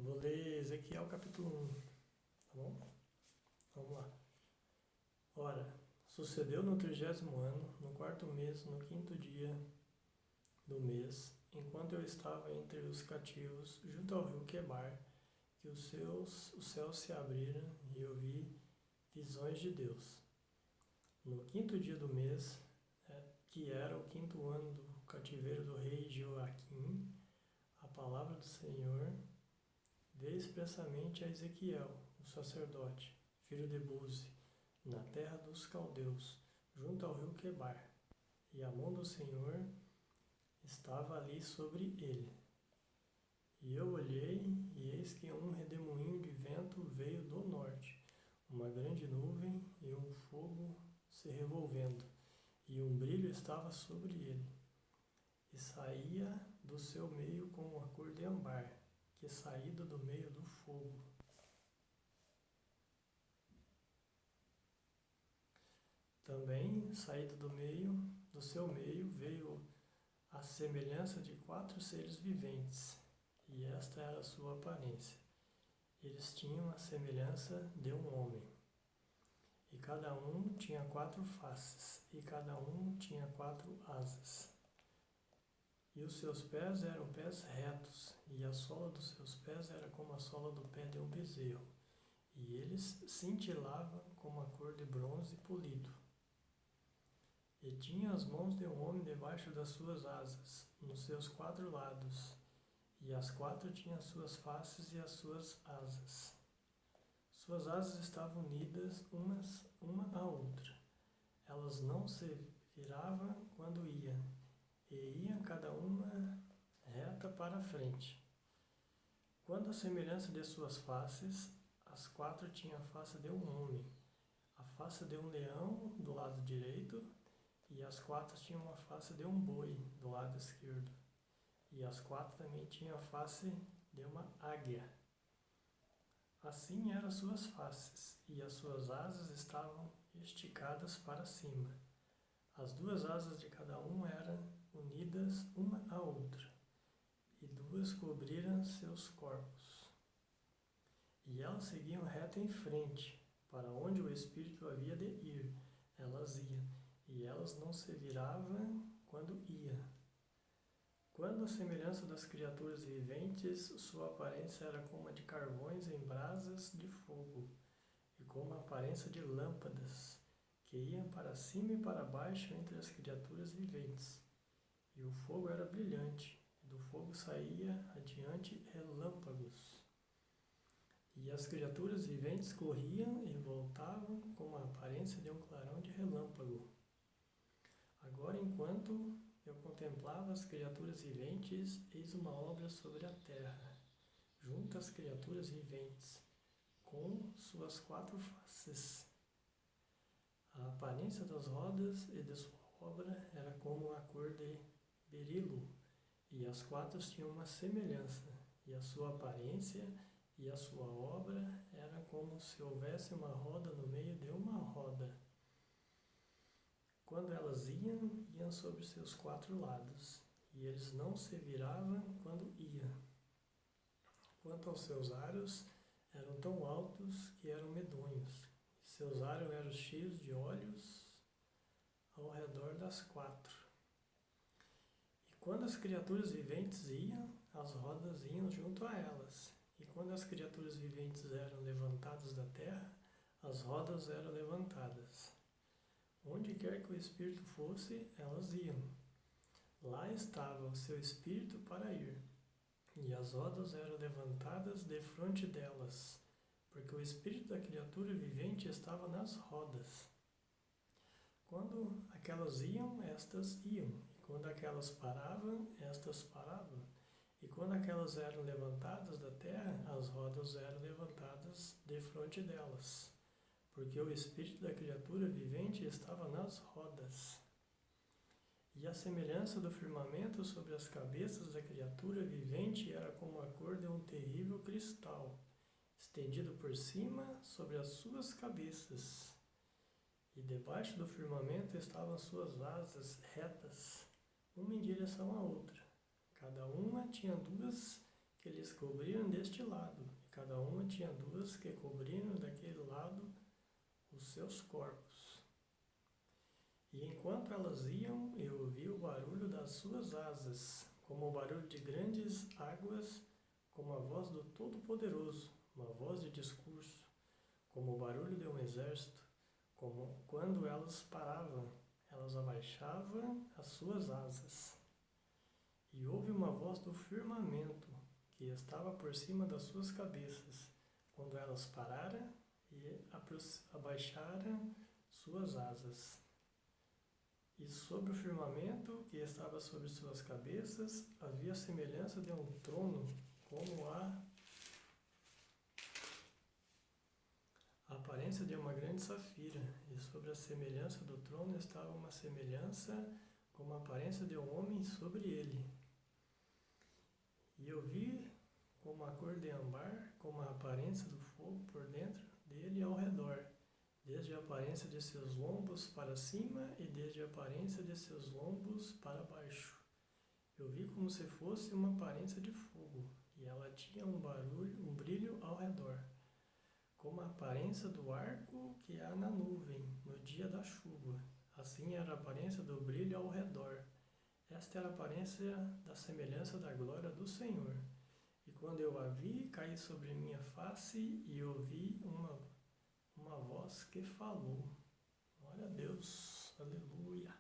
Vou ler Ezequiel capítulo 1, tá bom? Vamos lá. Ora, sucedeu no 30º ano, no 4º mês, no 5º dia do mês, enquanto eu estava entre os cativos, junto ao rio Quebar, que os céus se abriram e eu vi visões de Deus. No 5º dia do mês, que era o 5º ano do cativeiro do rei Joaquim, a palavra do Senhor veio expressamente a Ezequiel, o sacerdote, filho de Buzi, na terra dos caldeus, junto ao rio Quebar. E a mão do Senhor estava ali sobre ele. E eu olhei, e eis que um redemoinho de vento veio do norte, uma grande nuvem e um fogo se revolvendo, e um brilho estava sobre ele, e saía do seu meio como a cor de ambar, que saída do meio do fogo. Também, saída do seu meio, veio a semelhança de 4 seres viventes, e esta era a sua aparência. Eles tinham a semelhança de um homem. E cada um tinha 4 faces, e cada um tinha 4 asas. E os seus pés eram pés retos, e a sola dos seus pés era como a sola do pé de um bezerro, e eles cintilavam como a cor de bronze polido. E tinha as mãos de um homem debaixo das suas asas, nos seus 4 lados, e as 4 tinham as suas faces e as suas asas. Suas asas estavam unidas uma à outra. Elas não se viravam quando iam, e iam cada uma reta para a frente. Quando a semelhança de suas faces, as 4 tinham a face de um homem, a face de um leão do lado direito, e as 4 tinham a face de um boi do lado esquerdo, e as 4 também tinham a face de uma águia. Assim eram as suas faces, e as suas asas estavam esticadas para cima. As 2 asas de cada um eram unidas uma à outra, e 2 cobriram seus corpos. E elas seguiam reto em frente, para onde o Espírito havia de ir. Elas iam, e elas não se viravam quando iam. Quando a semelhança das criaturas viventes, sua aparência era como a de carvões em brasas de fogo, e como a aparência de lâmpadas, que iam para cima e para baixo entre as criaturas viventes. E o fogo era brilhante, e do fogo saía adiante relâmpagos. E as criaturas viventes corriam e voltavam com a aparência de um clarão de relâmpago. Agora, enquanto eu contemplava as criaturas viventes, eis uma obra sobre a terra, junto às criaturas viventes, com suas 4 faces. A aparência das rodas e de sua obra era como a cor de berilo, e as 4 tinham uma semelhança, e a sua aparência e a sua obra era como se houvesse uma roda no meio de uma roda. Quando elas iam sobre seus 4 lados, e eles não se viravam quando iam. Quanto aos seus aros, eram tão altos que eram medonhos, e seus aros eram cheios de olhos ao redor das 4. E quando as criaturas viventes iam, as rodas iam junto a elas. E quando as criaturas viventes eram levantadas da terra, as rodas eram levantadas. Onde quer que o Espírito fosse, elas iam. Lá estava o seu Espírito para ir. E as rodas eram levantadas defronte delas, porque o Espírito da criatura vivente estava nas rodas. Quando aquelas iam, estas iam. E quando aquelas paravam, estas paravam. E quando aquelas eram levantadas da terra, as rodas eram levantadas defronte delas, porque o Espírito da criatura vivente estava nas rodas. E a semelhança do firmamento sobre as cabeças da criatura vivente era como a cor de um terrível cristal, estendido por cima sobre as suas cabeças. E debaixo do firmamento estavam suas asas retas, uma em direção à outra. Cada uma tinha 2 que lhes cobriam deste lado, e cada uma tinha duas que cobriam daquele lado os seus corpos. E enquanto elas iam, eu ouvi o barulho das suas asas, como o barulho de grandes águas, como a voz do Todo-Poderoso, uma voz de discurso, como o barulho de um exército, como quando elas paravam, elas abaixavam as suas asas. E houve uma voz do firmamento, que estava por cima das suas cabeças, quando elas pararam e abaixaram suas asas. E sobre o firmamento que estava sobre suas cabeças havia semelhança de um trono, como a aparência de uma grande safira. E sobre a semelhança do trono estava uma semelhança como a aparência de um homem sobre ele. E eu vi como a cor de âmbar, como a aparência do fogo por dentro dele e ao redor, desde a aparência de seus lombos para cima e desde a aparência de seus lombos para baixo. Eu vi como se fosse uma aparência de fogo, e ela tinha um brilho ao redor, como a aparência do arco que há na nuvem no dia da chuva. Assim era a aparência do brilho ao redor. Esta era a aparência da semelhança da glória do Senhor. E quando eu a vi, caí sobre minha face e ouvi uma voz que falou. Glória a Deus, aleluia.